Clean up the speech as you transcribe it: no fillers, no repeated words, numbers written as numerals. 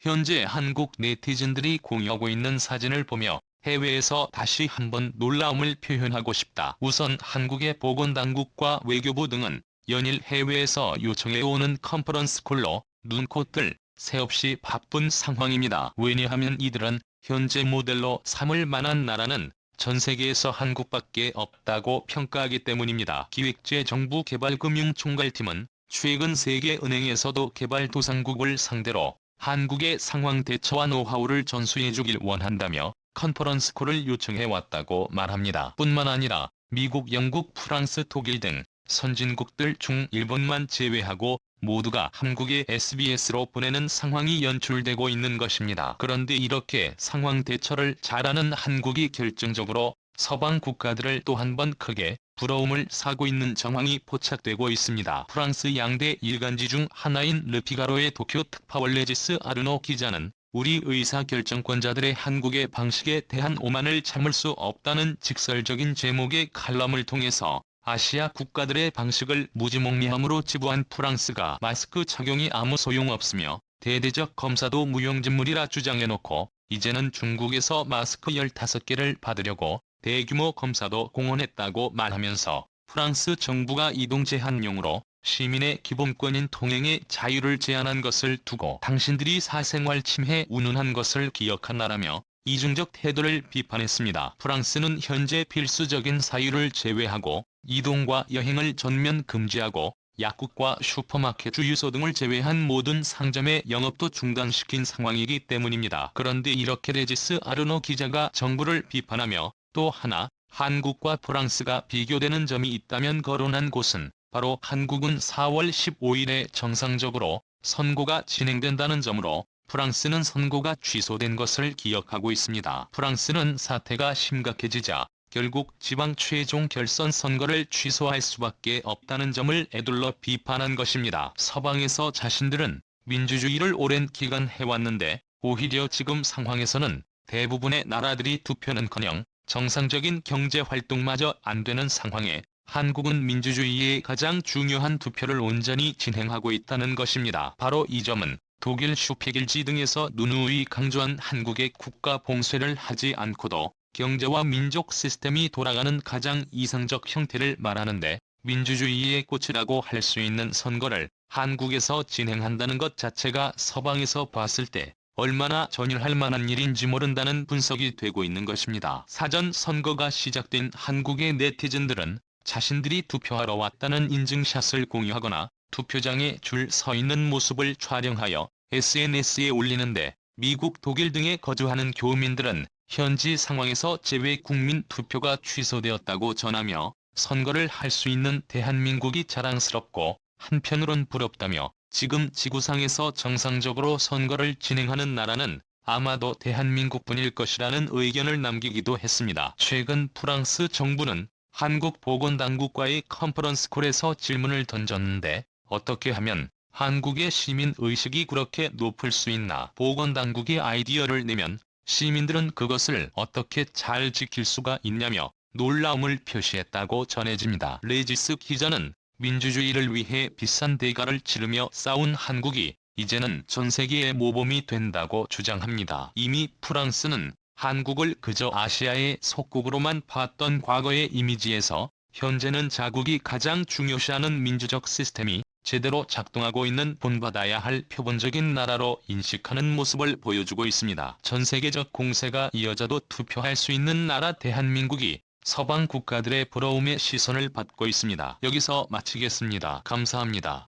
현재 한국 네티즌들이 공유하고 있는 사진을 보며 해외에서 다시 한번 놀라움을 표현하고 싶다. 우선 한국의 보건당국과 외교부 등은 연일 해외에서 요청해오는 컨퍼런스 콜로 눈코 뜰 새 없이 바쁜 상황입니다. 왜냐하면 이들은 현재 모델로 삼을 만한 나라는 전 세계에서 한국밖에 없다고 평가하기 때문입니다. 기획재정부개발금융총괄팀은 최근 세계은행에서도 개발도상국을 상대로 한국의 상황 대처와 노하우를 전수해주길 원한다며 컨퍼런스 콜을 요청해왔다고 말합니다. 뿐만 아니라 미국, 영국, 프랑스, 독일 등 선진국들 중 일본만 제외하고 모두가 한국에 SBS로 보내는 상황이 연출되고 있는 것입니다. 그런데 이렇게 상황 대처를 잘하는 한국이 결정적으로 서방 국가들을 또 한 번 크게 부러움을 사고 있는 정황이 포착되고 있습니다. 프랑스 양대 일간지 중 하나인 르피가로의 도쿄 특파원 레지스 아르노 기자는 우리 의사결정권자들의 한국의 방식에 대한 오만을 참을 수 없다는 직설적인 제목의 칼럼을 통해서 아시아 국가들의 방식을 무지몽매함으로 치부한 프랑스가 마스크 착용이 아무 소용없으며 대대적 검사도 무용지물이라 주장해놓고 이제는 중국에서 마스크 15개를 받으려고 대규모 검사도 공언했다고 말하면서 프랑스 정부가 이동 제한령으로 시민의 기본권인 통행의 자유를 제한한 것을 두고 당신들이 사생활 침해 운운한 것을 기억하나라며 이중적 태도를 비판했습니다. 프랑스는 현재 필수적인 사유를 제외하고 이동과 여행을 전면 금지하고 약국과 슈퍼마켓 주유소 등을 제외한 모든 상점의 영업도 중단시킨 상황이기 때문입니다. 그런데 이렇게 레지스 아르노 기자가 정부를 비판하며 또 하나 한국과 프랑스가 비교되는 점이 있다면 거론한 곳은 바로 한국은 4월 15일에 정상적으로 선거가 진행된다는 점으로 프랑스는 선거가 취소된 것을 기억하고 있습니다. 프랑스는 사태가 심각해지자 결국 지방 최종 결선 선거를 취소할 수밖에 없다는 점을 에둘러 비판한 것입니다. 서방에서 자신들은 민주주의를 오랜 기간 해왔는데 오히려 지금 상황에서는 대부분의 나라들이 투표는커녕 정상적인 경제활동마저 안 되는 상황에 한국은 민주주의의 가장 중요한 투표를 온전히 진행하고 있다는 것입니다. 바로 이 점은 독일 슈페길지 등에서 누누이 강조한 한국의 국가 봉쇄를 하지 않고도 경제와 민족 시스템이 돌아가는 가장 이상적 형태를 말하는데 민주주의의 꽃이라고 할 수 있는 선거를 한국에서 진행한다는 것 자체가 서방에서 봤을 때 얼마나 전율할 만한 일인지 모른다는 분석이 되고 있는 것입니다. 사전 선거가 시작된 한국의 네티즌들은 자신들이 투표하러 왔다는 인증샷을 공유하거나 투표장에 줄 서 있는 모습을 촬영하여 SNS에 올리는데 미국, 독일 등에 거주하는 교민들은 현지 상황에서 재외 국민 투표가 취소되었다고 전하며 선거를 할 수 있는 대한민국이 자랑스럽고 한편으론 부럽다며 지금 지구상에서 정상적으로 선거를 진행하는 나라는 아마도 대한민국뿐일 것이라는 의견을 남기기도 했습니다. 최근 프랑스 정부는 한국 보건당국과의 컨퍼런스 콜에서 질문을 던졌는데 어떻게 하면 한국의 시민의식이 그렇게 높을 수 있나? 보건당국이 아이디어를 내면 시민들은 그것을 어떻게 잘 지킬 수가 있냐며 놀라움을 표시했다고 전해집니다. 레지스 기자는 민주주의를 위해 비싼 대가를 치르며 싸운 한국이 이제는 전 세계의 모범이 된다고 주장합니다. 이미 프랑스는 한국을 그저 아시아의 속국으로만 봤던 과거의 이미지에서 현재는 자국이 가장 중요시하는 민주적 시스템이 제대로 작동하고 있는 본받아야 할 표본적인 나라로 인식하는 모습을 보여주고 있습니다. 전 세계적 공세가 이어져도 투표할 수 있는 나라 대한민국이 서방 국가들의 부러움의 시선을 받고 있습니다. 여기서 마치겠습니다. 감사합니다.